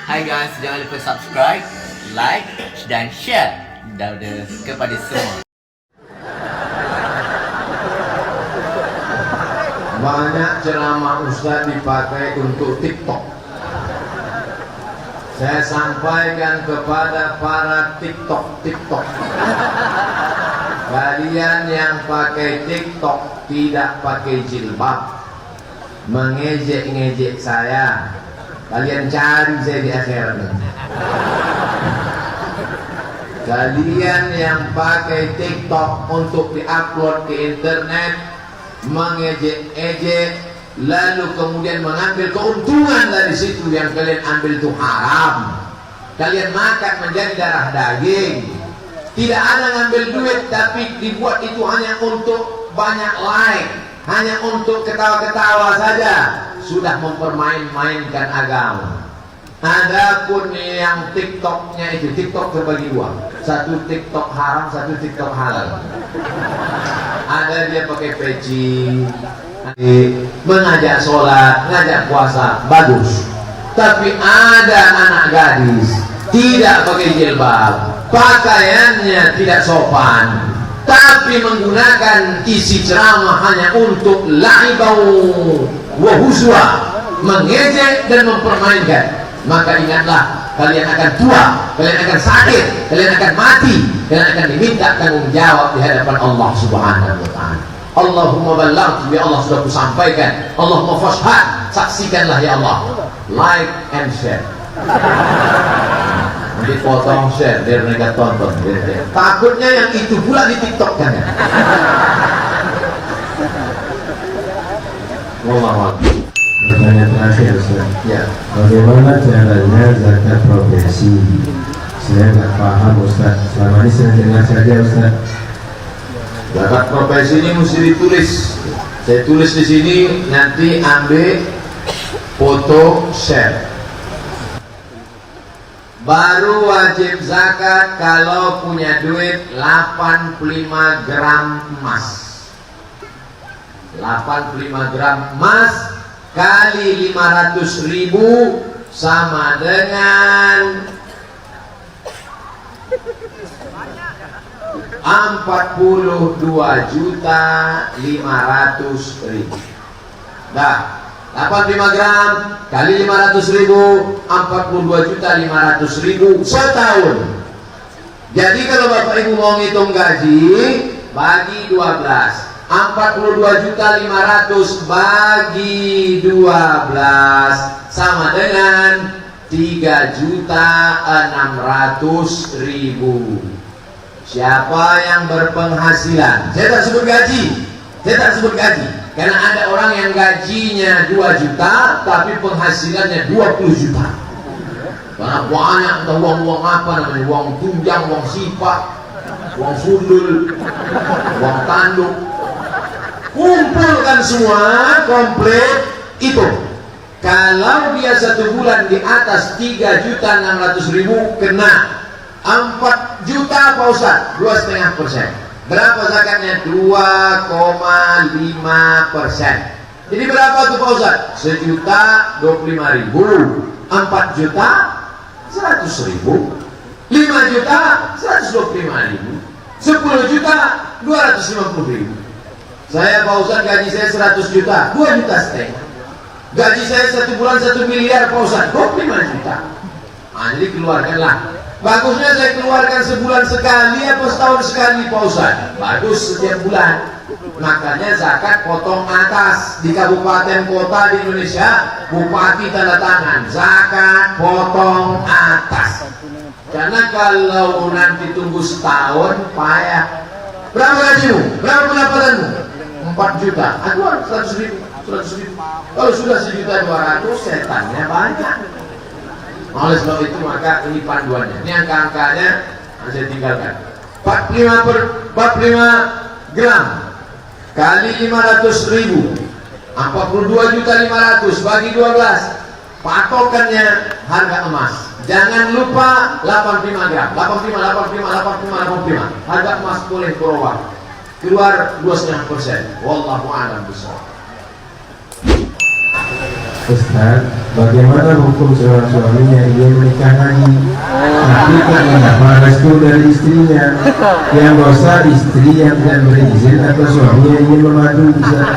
Hai guys, jangan lupa subscribe, like, dan share kepada semua. Banyak ceramah Ustaz dipakai untuk TikTok. Saya sampaikan kepada para TikTok. Kalian yang pakai TikTok tidak pakai jilbab, mengejek-ngejek saya, kalian cari saya di akhirat nanti. Kalian yang pakai TikTok untuk diupload ke internet, mengejek-ejek, lalu kemudian mengambil keuntungan dari situ, yang kalian ambil itu haram. Kalian makan menjadi darah daging. Tidak ada ngambil duit, tapi dibuat itu hanya untuk banyak like, hanya untuk ketawa-ketawa saja. Sudah mempermain-mainkan agama. Adapun yang TikToknya itu, TikTok terbagi dua. Satu TikTok haram, satu TikTok halal. Ada dia pakai peci, mengajak sholat, ngajak puasa, bagus. Tapi ada anak gadis tidak pakai jilbab, pakaiannya tidak sopan, tapi menggunakan isi ceramah hanya untuk la'ibau wa huzwa, mengejek dan mempermainkan. Maka ingatlah, kalian akan tua, kalian akan sakit, kalian akan mati, kalian akan diminta tanggung jawab di hadapan Allah Subhanahu wa ta'ala. Allahumma ballaghtu, ya Allah sudah kusampaikan. Allahumma fashhad, saksikanlah ya Allah. Like and share. Nanti potong share biar mereka tonton. Takutnya yang itu pula di TikTok kan ya. Pertanyaan terakhir Ustaz. Ya. Bagaimana caranya zakat profesi? Saya nggak paham Ustaz. Selama ini saya dengar saja Ustaz. Zakat profesi ini mesti ditulis. Saya tulis di sini, nanti ambil foto share. Baru wajib zakat kalau punya duit 85 gram emas. 85 gram emas kali 500.000 sama dengan 42.500.000. Dah, 85 gram kali 500.000, 42.500.000 setahun. Jadi kalau Bapak Ibu mau ngitung gaji, bagi 12. 42.500.000 bagi 12 sama dengan 3.600.000. Siapa yang berpenghasilan, saya tak sebut gaji, karena ada orang yang gajinya 2 juta tapi penghasilannya 20 juta. Karena banyak entah uang apa namanya, uang tunjang, uang sifat, uang sundul, uang tanduk. Kumpulkan semua komplit itu. Kalau dia 1 bulan di atas 3.600.000 kena 4 juta Pak Ustaz, 2,5%. Berapa zakatnya? 2,5%. Jadi berapa tuh Pak Ustaz? 1.025.000, 4 juta 100.000, 5 juta 125.000, 10 juta 250.000. Saya Pak Ustaz gaji saya 100 juta, 2,5 juta. Gaji saya 1 bulan 1 miliar Pak Ustaz, 25 juta. Jadi keluarkanlah. Bagusnya saya keluarkan sebulan sekali atau setahun sekali Pak Ustaz. Bagus setiap bulan. Makanya zakat potong atas. Di kabupaten kota di Indonesia, bupati tanda tangan zakat potong atas. Karena kalau nanti tunggu setahun payah. Berapa gajimu? Berapa pendapatanmu? 4 juta. Aku 100.000. Kalau sudah 1.200.000, setannya banyak. Oleh sebab itu maka ini panduannya. Ini angka-angkanya saya tinggalkan. 45 gram kali 500.000, 42.500.000 bagi 12. Patokannya harga emas. Jangan lupa 85 gram. 85. Harga emas boleh berubah. Keluar 2,5%. Wallahu a'lam bishawab. Ustaz, bagaimana hukum seorang suami yang ingin menikah lagi tapi tak mendapat restu dari istrinya? Yang dosa istri yang tidak berizin atau suami yang ingin memadu? Bisa?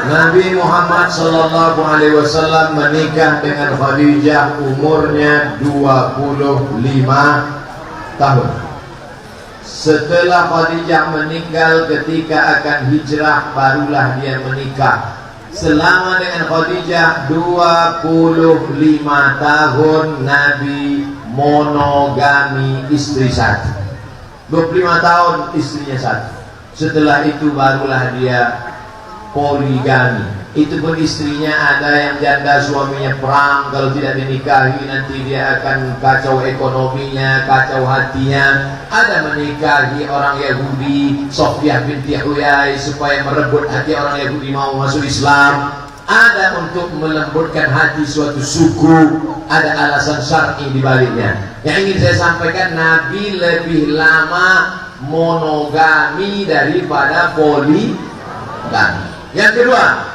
Nabi Muhammad Sallallahu Alaihi Wasallam menikah dengan Khadijah umurnya 25 tahun. Setelah Khadijah meninggal ketika akan hijrah, barulah dia menikah. Selama dengan Khadijah 25 tahun Nabi monogami, istri satu. 25 tahun istrinya satu. Setelah itu barulah dia poligami. Itu pun istrinya ada yang janda, suaminya perang, kalau tidak dinikahi nanti dia akan kacau ekonominya, kacau hatinya. Ada menikahi orang Yahudi, Sofiyah binti Huyai, supaya merebut hati orang Yahudi mau masuk Islam. Ada untuk melembutkan hati suatu suku, ada alasan syar'i di baliknya. Yang ingin saya sampaikan, Nabi lebih lama monogami daripada poligami. Yang kedua,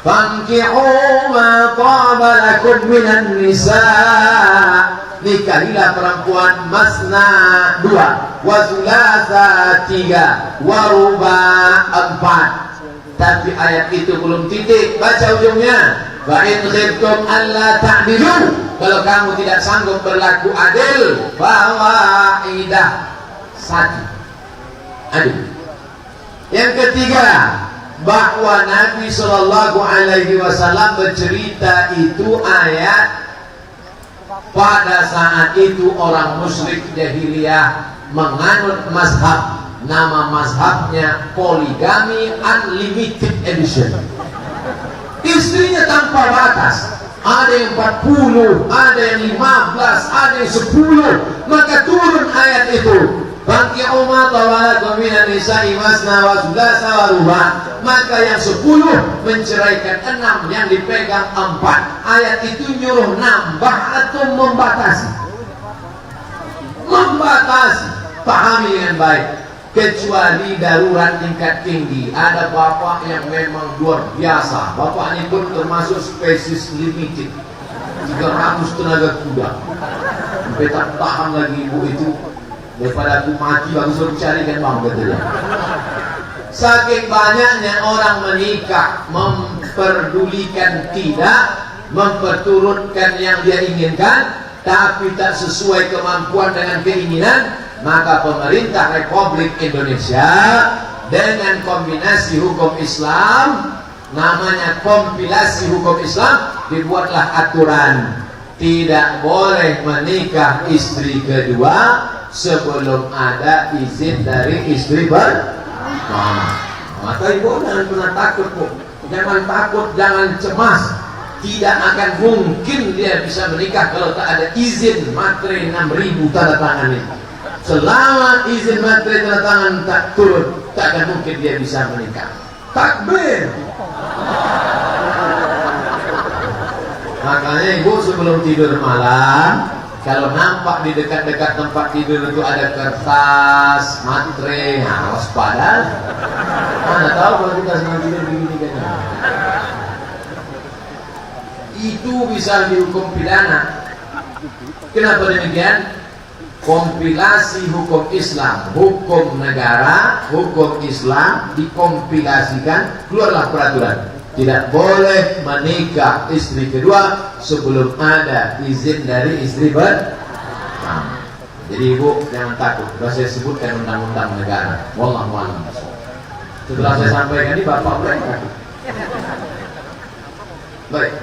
fankihu ma taba lakum minan nisa, nikahilah perempuan masna 2, wa thulatha 3, wa ruba 4. Tapi ayat itu belum titik, baca ujungnya. Wa in khiftum alla ta'dilu, kalau kamu tidak sanggup berlaku adil, fawahidah, 1. Adil. Yang ketiga, bahwa Nabi Shallallahu Alaihi Wasallam bercerita itu ayat pada saat itu orang musyrik jahiliyah menganut mazhab, nama mazhabnya poligami unlimited edition. Istrinya tanpa batas, ada yang 40, ada yang 15, ada yang 10. Maka turun ayat itu, fankihu ma taba lakum minan nisa'i masna wa thulatha wa ruba. Maka yang 10 menceraikan 6, yang dipegang 4. Ayat itu nyuruh nambah atau membatasi? Membatasi. Pahami dengan baik. Kecuali darurat tingkat tinggi. Ada bapak yang memang luar biasa. Bapak ini pun termasuk spesies limited, 300 tenaga kuda. Sampai tak tahan lagi ibu itu. Daripada aku mati, bagus aku carikan bang, katanya. Saking banyaknya orang menikah, memperdulikan tidak, memperturutkan yang dia inginkan, tapi tak sesuai kemampuan dengan keinginan, maka pemerintah Republik Indonesia dengan kombinasi hukum Islam, namanya kompilasi hukum Islam, dibuatlah aturan tidak boleh menikah istri kedua sebelum ada izin dari istri pertama. Maka ibu jangan pernah takut, Bu. Jangan takut, jangan cemas. Tidak akan mungkin dia bisa menikah kalau tak ada izin materai 6.000 tanda tangan itu. Selama izin materai tanda tangan tak turun, tak akan mungkin dia bisa menikah. Takbir. Makanya ibu sebelum tidur malam, kalau nampak di dekat-dekat tempat tidur itu ada kertas, materai, nah waspada. Mana tahu kalau kita sedang tidur begini kan? Itu bisa dihukum pidana. Kenapa demikian? Kompilasi hukum Islam, hukum negara, hukum Islam dikompilasikan, keluarlah peraturan. Tidak boleh menikah istri kedua sebelum ada izin dari istri pertama. Jadi ibu jangan takut, sudah saya sebutkan undang-undang negara. Wallahu a'lam. Setelah saya sampaikan ini bapak berangkat. Baik.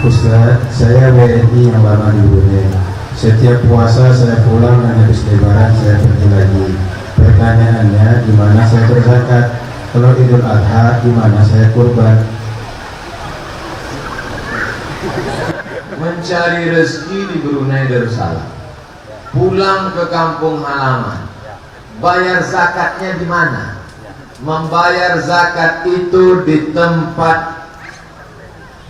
Ustaz, saya WNI yang lama di Brunei. Setiap puasa saya pulang dan habis lebaran saya pergi lagi. Pertanyaannya, di mana saya berzakat? Kalau Idul Adha, di mana saya kurban? Mencari rezeki di Brunei Darussalam, pulang ke kampung halaman, bayar zakatnya di mana? Membayar zakat itu di tempat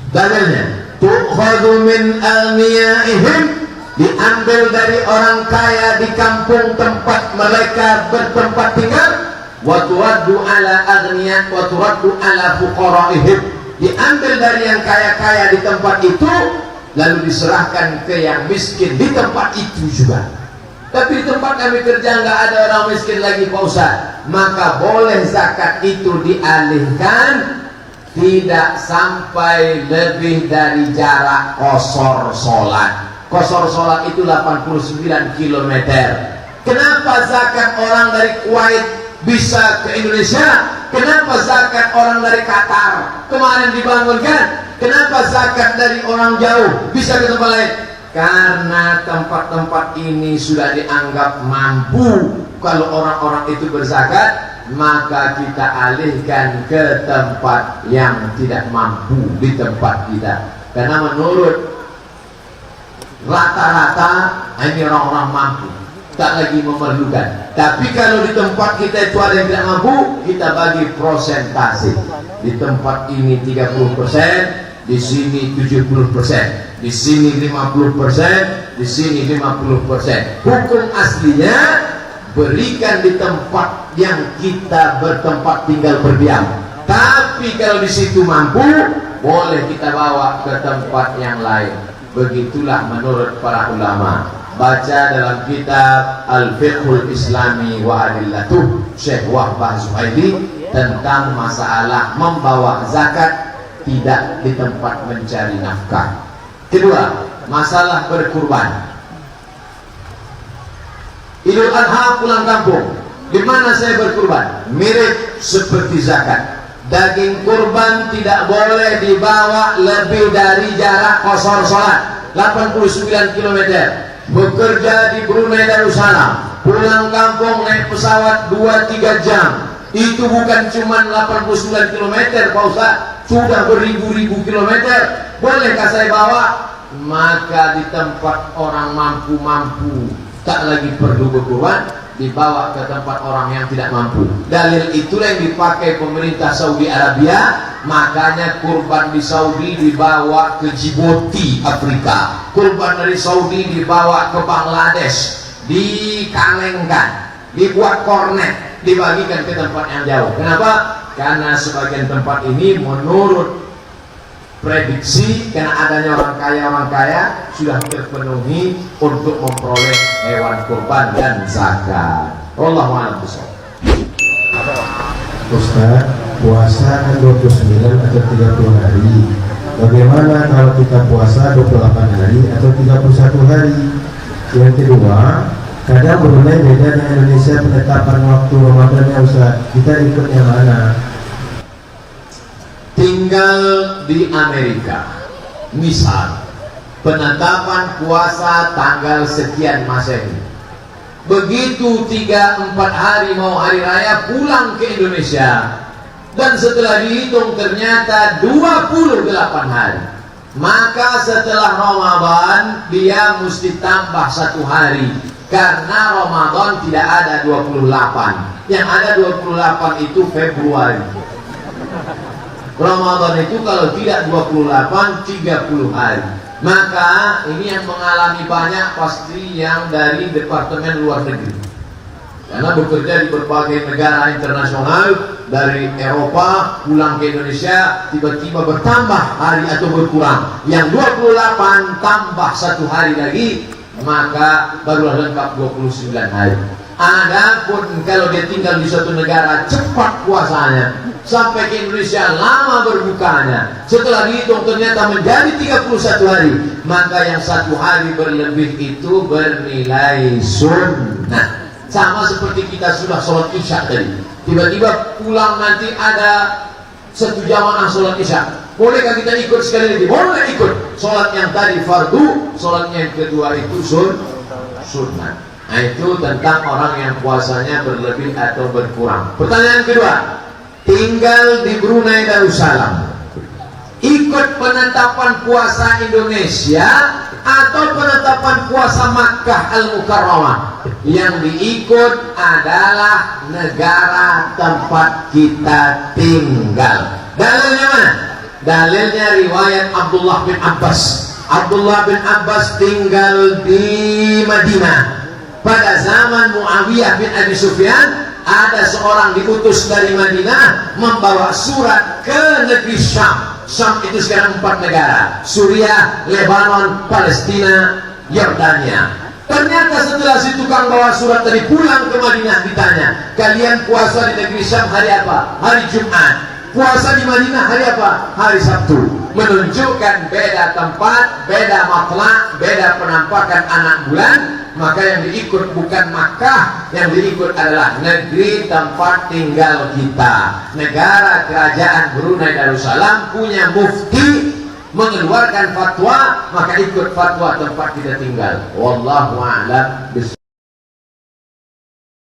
dalilnya. Tu'khadhu min almiyaihim, diambil dari orang kaya di kampung tempat mereka bertempat tinggal. wa turaddu ala aghniya wa turaddu ala fuqaraihim. Diambil dari yang kaya-kaya di tempat itu lalu diserahkan ke yang miskin di tempat itu juga. Tapi di tempat kami kerja nggak ada orang miskin lagi Pak Ustaz, maka boleh zakat itu dialihkan tidak sampai lebih dari jarak qasar sholat. Qasar sholat itu 89 km. Kenapa zakat orang dari Kuwait bisa ke Indonesia? Kenapa zakat orang dari Qatar kemarin dibangunkan? Kenapa zakat dari orang jauh bisa ke tempat lain? Karena tempat-tempat ini sudah dianggap mampu. Kalau orang-orang itu berzakat, maka kita alihkan ke tempat yang tidak mampu di tempat kita. Karena menurut rata-rata ini orang-orang mampu, tak lagi memerlukan. Tapi kalau di tempat kita itu ada yang tidak mampu, kita bagi prosentase. Di tempat ini 30%, di sini 70%, di sini 50%, di sini 50%. Hukum aslinya berikan di tempat yang kita bertempat tinggal berdiam. Tapi kalau di situ mampu, boleh kita bawa ke tempat yang lain. Begitulah menurut para ulama. Baca dalam kitab Al-Fiqhul Islami wa Adillatuh Syekh Wahbah Zuhaili tentang masalah membawa zakat tidak di tempat mencari nafkah. Kedua, masalah berkurban. Idul Adha pulang kampung, di mana saya berkurban? Mirip seperti zakat. Daging kurban tidak boleh dibawa lebih dari jarak qasar sholat 89 km. Bekerja di Brunei Darussalam, pulang kampung naik pesawat 2-3 jam. Itu bukan cuma 89 km Pak Ustaz, sudah beribu-ribu kilometer. Bolehkah saya bawa? Maka di tempat orang mampu-mampu tak lagi perlu berkurban, dibawa ke tempat orang yang tidak mampu. Dalil itulah yang dipakai pemerintah Saudi Arabia. Makanya kurban di Saudi dibawa ke Djibouti, Afrika. Kurban dari Saudi dibawa ke Bangladesh, dikalengkan, dibuat kornet, dibagikan ke tempat yang jauh. Kenapa? Karena sebagian tempat ini menurut prediksi, karena adanya orang kaya sudah terpenuhi untuk memperoleh hewan kurban dan zakat. Wallahu a'lam bishawab. Ustaz, puasa kan 29 atau 30 hari. Bagaimana kalau kita puasa 28 hari atau 31 hari? Yang kedua, kadang Brunei beda dengan Indonesia penetapan waktu Ramadannya Ustaz. Kita ikut yang mana? Tinggal di Amerika, misal penetapan puasa tanggal sekian Masehi. Begitu 3-4 hari mau hari raya pulang ke Indonesia, dan setelah dihitung ternyata 28 hari, maka setelah Ramadan dia mesti tambah 1 hari. Karena Ramadan tidak ada 28, yang ada 28 itu Februari. Ramadan itu kalau tidak 28, 30 hari. Maka ini yang mengalami banyak pasti yang dari Departemen Luar Negeri, karena bekerja di berbagai negara internasional. Dari Eropa pulang ke Indonesia tiba-tiba bertambah hari atau berkurang. Yang 28 tambah 1 hari lagi, maka barulah lengkap 29 hari. Adapun kalau dia tinggal di suatu negara cepat puasanya, sampai ke Indonesia lama berbukanya, setelah dihitung ternyata menjadi 31 hari, maka yang 1 hari berlebih itu bernilai sunnah. Sama seperti kita sudah sholat isya tadi, tiba-tiba pulang nanti ada 1 jamaah sholat isya, bolehkah kita ikut sekali lagi? Boleh ikut. Sholat yang tadi fardu, sholatnya yang kedua itu sunnah. Nah, itu tentang orang yang puasanya berlebih atau berkurang. Pertanyaan kedua, tinggal di Brunei Darussalam, ikut penetapan puasa Indonesia atau penetapan puasa Makkah Al-Mukarramah? Yang diikut adalah negara tempat kita tinggal. Dalilnya mana? Dalilnya riwayat Abdullah bin Abbas. Abdullah bin Abbas tinggal di Madinah pada zaman Muawiyah bin Abi Sufyan. ada seorang diutus dari Madinah membawa surat ke negeri Syam. Syam itu sekarang 4 negara: Suriah, Lebanon, Palestina, Yordania. Ternyata setelah si tukang bawa surat tadi pulang ke Madinah, ditanya, kalian puasa di negeri Syam hari apa? Hari Jumat. Puasa di Madinah hari apa? Hari Sabtu. Menunjukkan beda tempat, beda makhluk, beda penampakan anak bulan. Maka yang diikut bukan Makkah, yang diikut adalah negeri tempat tinggal kita. Negara kerajaan Brunei Darussalam punya mufti mengeluarkan fatwa, maka ikut fatwa tempat kita tinggal. Wallahu a'lam bishawab.